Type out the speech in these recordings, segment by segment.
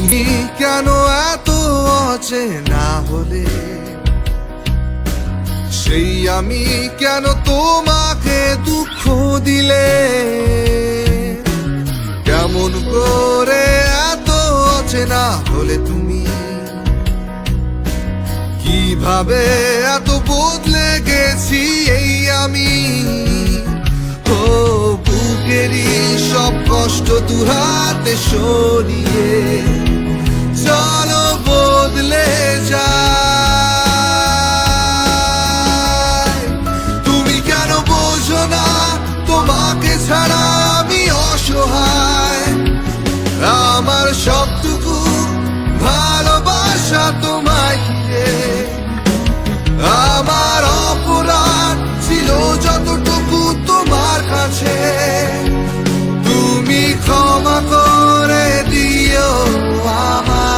তুমি কেন এত অচেনা হলে, সেই আমি কেন তোমাকে দুঃখ দিলে, কেমন করে এত অচেনা হলে তুমি, কিভাবে এত বদলে গেছি এই আমি। ও বুকেরই সব কষ্ট দুহাতে সরিয়ে চলো বদলে যায়। তুমি কেন বোঝো না তোমাকে ছাড়া আমি অসহায়, আমার সবটুকু ভালোবাসা তোমায় ঘিরে, আমার অপরাধ ছিল যতটুকু তোমার কাছে, তুমি ক্ষমা করে দিও আমায়।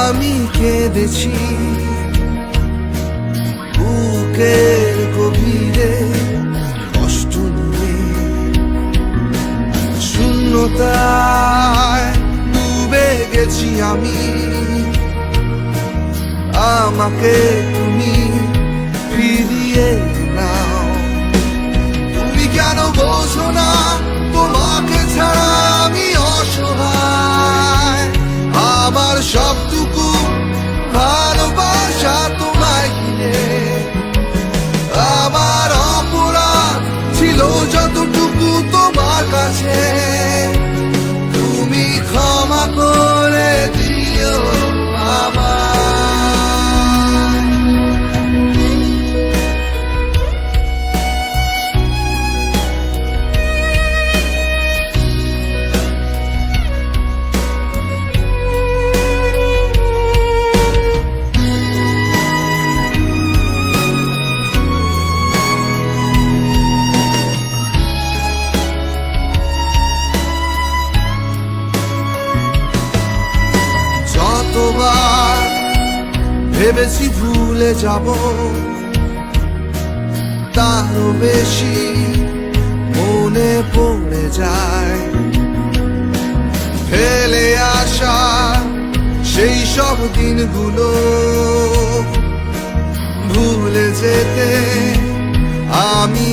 আমি কেঁদেছি বুকের গভীরে কষ্ট নিয়ে, শূন্যতায় ডুবে গেছি আমি, আমাকে তুমি ফিরিয়ে নাও। তুমি কেন বোঝো না তোমাকে ছাড়া আমি অসহায়, আমার সবটুকু ভালোবাসা তোমায় ঘিরে, আমার অপরাধ ছিল যতটুকু তোমার কাছে, তুমি ক্ষমা করে দিও আমায়। যতবার ভেবেছি ভুলে যাব, তারও বেশি মনে পড়ে যায় ফেলে আসা সেই সব দিনগুলো, ভুলে যেতে আমি